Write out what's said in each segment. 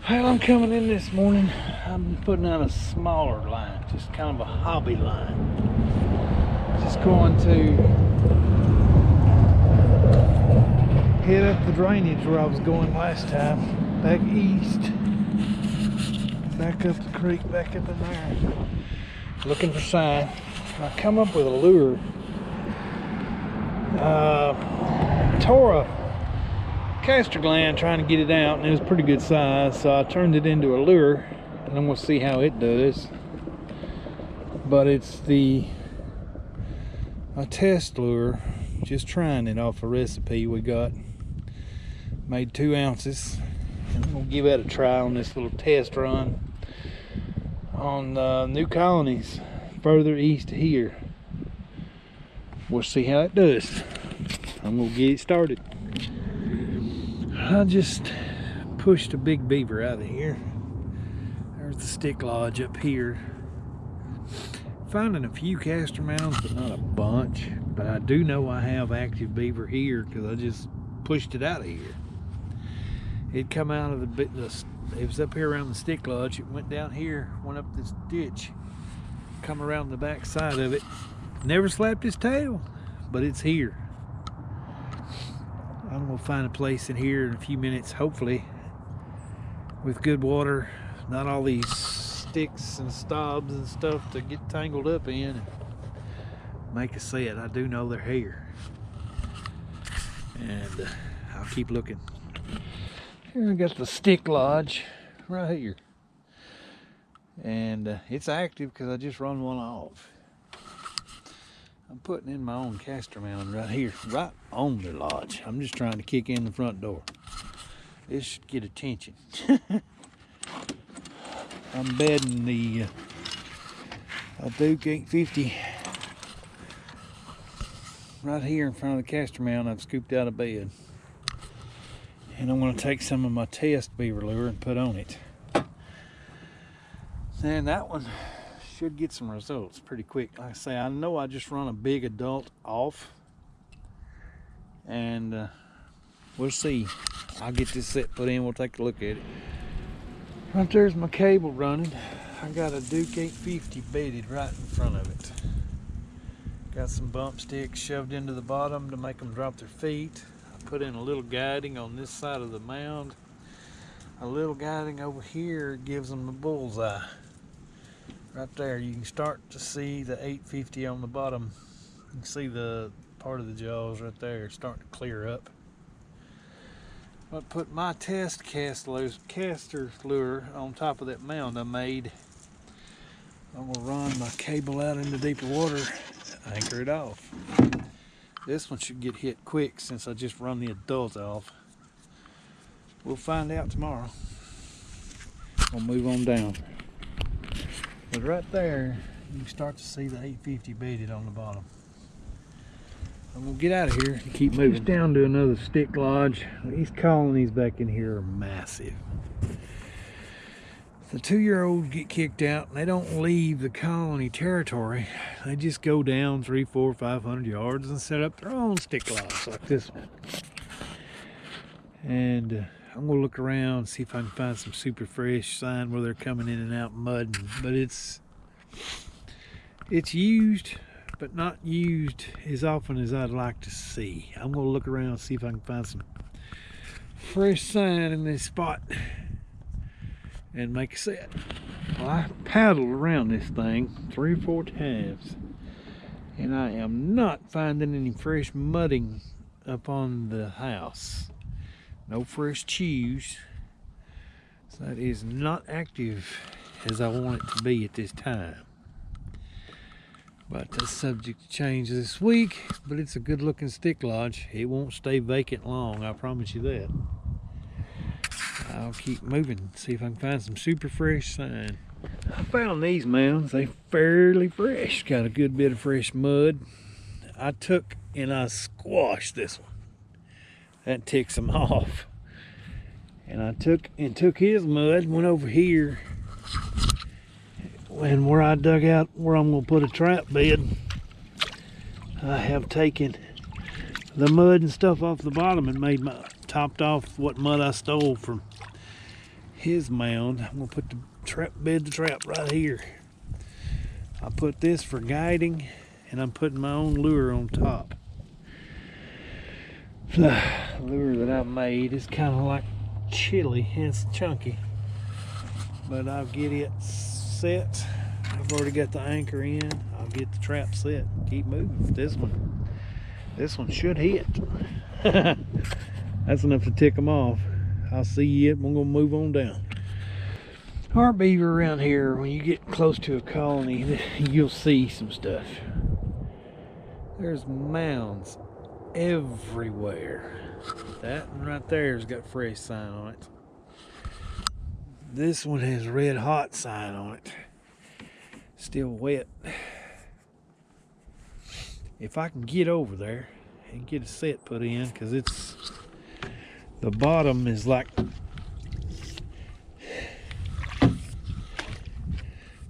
Well, I'm coming in this morning. I'm putting out a smaller line, just kind of a hobby line. Just going to hit up the drainage where I was going last time, back east, back up the creek, back up in there, looking for sign. I come up with a lure. Tore a castor gland trying to get it out, and it was pretty good size, so I turned it into a lure, and I'm gonna see how it does. But it's a test lure, just trying it off a recipe we got. Made 2 ounces, and I'm gonna give that a try on this little test run on new colonies further east of here. We'll see how it does. I'm gonna get it started. I just pushed a big beaver out of here. There's the stick lodge up here. Finding a few castor mounds, but not a bunch. But I do know I have active beaver here because I just pushed it out of here. It come out of it was up here around the stick lodge. It went down here, went up this ditch, come around the back side of it. Never slapped his tail, but it's here. I'm gonna find a place in here in a few minutes, hopefully, with good water, not all these sticks and stobs and stuff to get tangled up in and make a set. I do know they're here, and I'll keep looking. Here I got the stick lodge right here, and it's active because I just run one off. I'm putting in my own castor mound right here, right on the lodge. I'm just trying to kick in the front door. This should get attention. I'm bedding the Duke 850 right here in front of the castor mound. I've scooped out a bed. And I'm going to take some of my test beaver lure and put on it. And that one should get some results pretty quick. Like I say, I know I just run a big adult off, and we'll see. I'll get this set put in, we'll take a look at it. Right there's my cable running. I got a Duke 850 bedded right in front of it. Got some bump sticks shoved into the bottom to make them drop their feet. I put in a little guiding on this side of the mound. A little guiding over here gives them a bullseye. Right there, you can start to see the 850 on the bottom. You can see the part of the jaws right there. It's starting to clear up. I put my test caster lure on top of that mound I made. I'm gonna run my cable out into deeper water, anchor it off. This one should get hit quick since I just run the adult off. We'll find out tomorrow. We'll move on down. But right there, you can start to see the 850 bedded on the bottom. I'm gonna get out of here and keep moving. Just down to another stick lodge. These colonies back in here are massive. The 2-year-olds get kicked out and they don't leave the colony territory. They just go down 300, 400, 500 yards and set up their own stick lodge like this one. And I'm gonna look around, see if I can find some super fresh sign where they're coming in and out mud. But it's used, but not used as often as I'd like to see. I'm gonna look around and see if I can find some fresh sign in this spot and make a set. Well, I paddled around this thing 3 or 4 times, and I am not finding any fresh mudding up on the house. No fresh chews. So that is not active as I want it to be at this time. But that's subject to change this week. But it's a good looking stick lodge. It won't stay vacant long, I promise you that. I'll keep moving, see if I can find some super fresh sign. I found these mounds, they fairly fresh. Got a good bit of fresh mud. I took and I squashed this one. That ticks him off. And I took his mud, went over here, and where I dug out where I'm gonna put a trap bed, I have taken the mud and stuff off the bottom and topped off what mud I stole from his mound. I'm gonna put the bed the trap right here. I put this for guiding, and I'm putting my own lure on top. The lure that I made is kind of like chili, it's chunky, but I'll get it set. I've already got the anchor in. I'll get the trap set and keep moving. This one should hit. That's enough to tick them off. I'll see you. I'm gonna move on down. Our beaver around here, when you get close to a colony, you'll see some stuff. There's mounds everywhere. That one right there has got fresh sign on it. This one has red hot sign on it. Still wet. If I can get over there and get a set put in, because the bottom is like,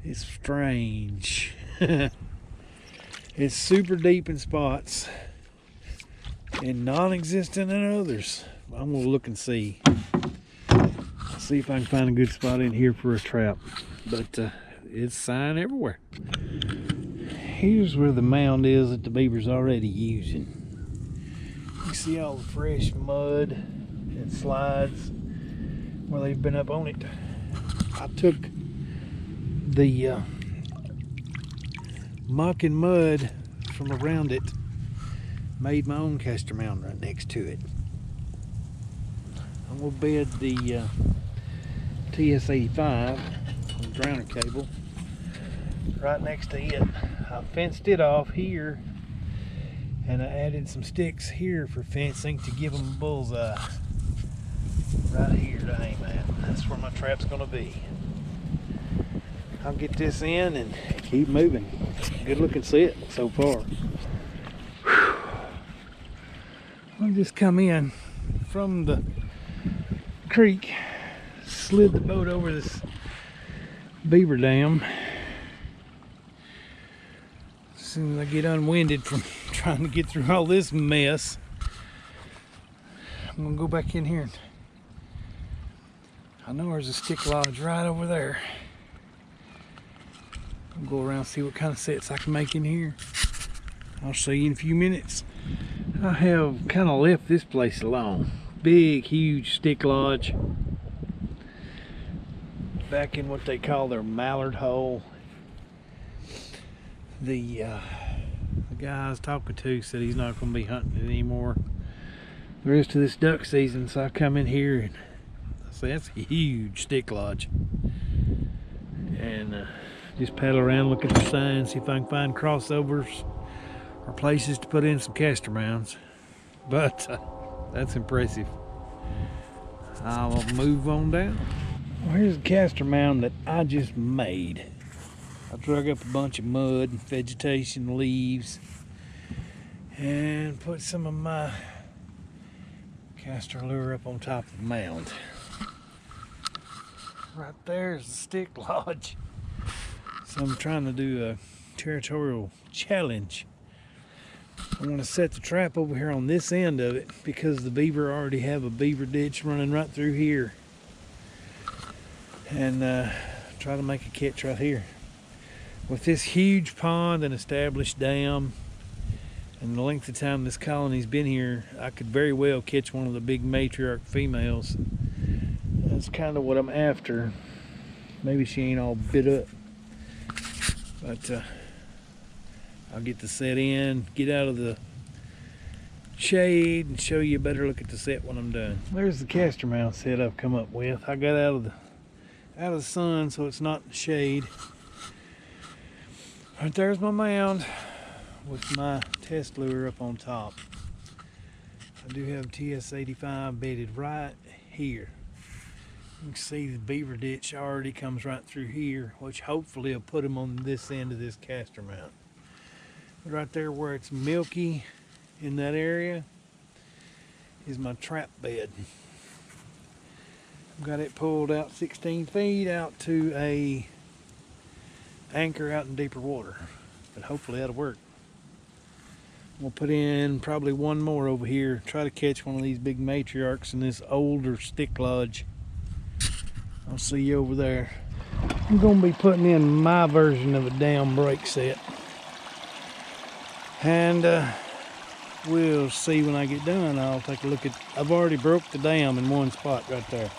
it's strange. It's super deep in spots and non-existent in others. I'm gonna look and see if I can find a good spot in here for a trap, but it's sign everywhere. Here's where the mound is that the beaver's already using. You see all the fresh mud and slides where they've been up on it. I took the muck and mud from around it, made my own caster mound right next to it. I'm gonna bed the TS-85 on the drowner cable right next to it. I fenced it off here, and I added some sticks here for fencing to give them a bullseye. Right here to aim at. That's where my trap's gonna be. I'll get this in and keep moving. Good looking set so far. I'll just come in from the creek, slid the boat over this beaver dam. As soon as I get unwinded from trying to get through all this mess, I'm gonna go back in here. I know there's a stick lodge right over there. I'll go around and see what kind of sets I can make in here. I'll show you in a few minutes. I have kind of left this place alone. Big, huge stick lodge. Back in what they call their Mallard hole. The guy I was talking to said he's not going to be hunting it anymore the rest of this duck season, so I come in here and I say that's a huge stick lodge, and just paddle around, look at the signs, see if I can find crossovers or places to put in some caster mounds. But that's impressive. I'll move on down. Well, here's a caster mound that I just made. I drug up a bunch of mud and vegetation, leaves, and put some of my caster lure up on top of the mound. Right there is the stick lodge. So I'm trying to do a territorial challenge. I want to set the trap over here on this end of it because the beaver already have a beaver ditch running right through here, and try to make a catch right here. With this huge pond and established dam and the length of time this colony's been here, I could very well catch one of the big matriarch females. That's kind of what I'm after. Maybe she ain't all bit up, but I'll get the set in, get out of the shade, and show you a better look at the set when I'm done. There's the caster mount set I've come up with. I got out of the sun so it's not in the shade. Right there's my mound with my test lure up on top. I do have TS-85 bedded right here. You can see the beaver ditch already comes right through here, which hopefully will put them on this end of this caster mount. But right there where it's milky in that area is my trap bed. I've got it pulled out 16 feet out to a anchor out in deeper water, but hopefully that'll work. We'll put in probably one more over here, try to catch one of these big matriarchs in this older stick lodge I'll see you over there. I'm gonna be putting in my version of a dam brake set. And we'll see when I get done. I'll take a look at, I've already broke the dam in one spot right there.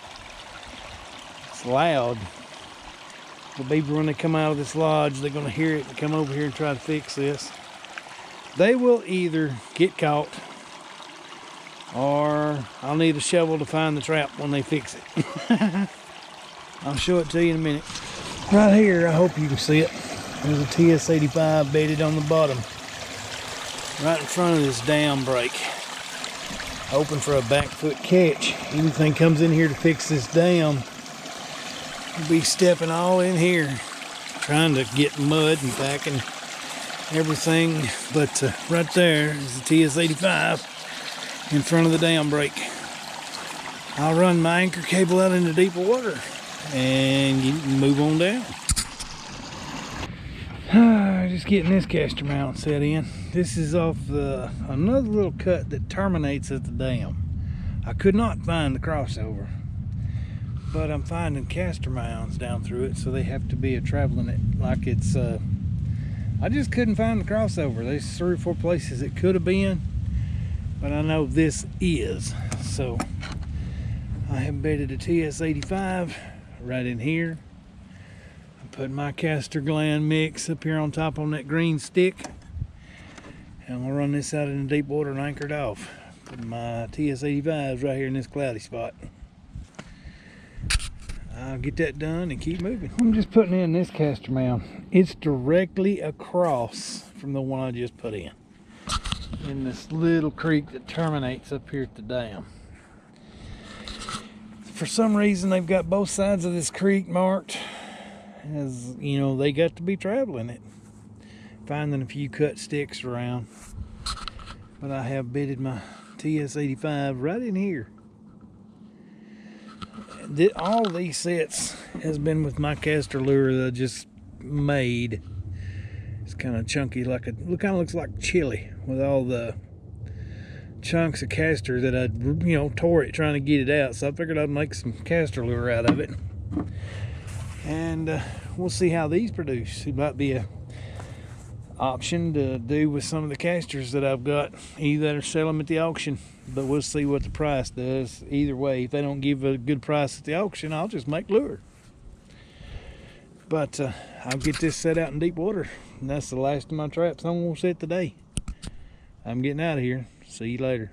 It's loud. The beaver, when they come out of this lodge, they're gonna hear it and come over here and try to fix this. They will either get caught or I'll need a shovel to find the trap when they fix it. I'll show it to you in a minute. Right here, I hope you can see it. There's a TS-85 bedded on the bottom, right in front of this dam break. Hoping for a back foot catch. Anything comes in here to fix this dam, we'll be stepping all in here, trying to get mud and packing everything. But right there is the TS-85 in front of the dam break. I'll run my anchor cable out into deeper water and you can move on down. Just getting this caster mount set in. This is off another little cut that terminates at the dam. I could not find the crossover, but I'm finding caster mounts down through it, so they have to be traveling it like it's I just couldn't find the crossover. There's 3 or 4 places it could have been, but I know this is. So I have bedded a TS-85 right in here. I'm putting my castor gland mix up here on top on that green stick, and we'll run this out in the deep water and anchor it off. Putting my TS-85s right here in this cloudy spot. I'll get that done and keep moving. I'm just putting in this caster mount. It's directly across from the one I just put in this little creek that terminates up here at the dam. For some reason, they've got both sides of this creek marked as, you know, they got to be traveling it. Finding a few cut sticks around. But I have bedded my TS-85 right in here. All these sets has been with my castor lure that I just made. It's kind of chunky, kind of looks like chili with all the chunks of castor that I, tore it trying to get it out. So I figured I'd make some castor lure out of it. And we'll see how these produce. It might be a option to do with some of the casters that I've got, either or sell them at the auction. But we'll see what the price does. Either way, if they don't give a good price at the auction, I'll just make lure. But I'll get this set out in deep water, and that's the last of my traps I'm gonna set today. I'm getting out of here. See you later.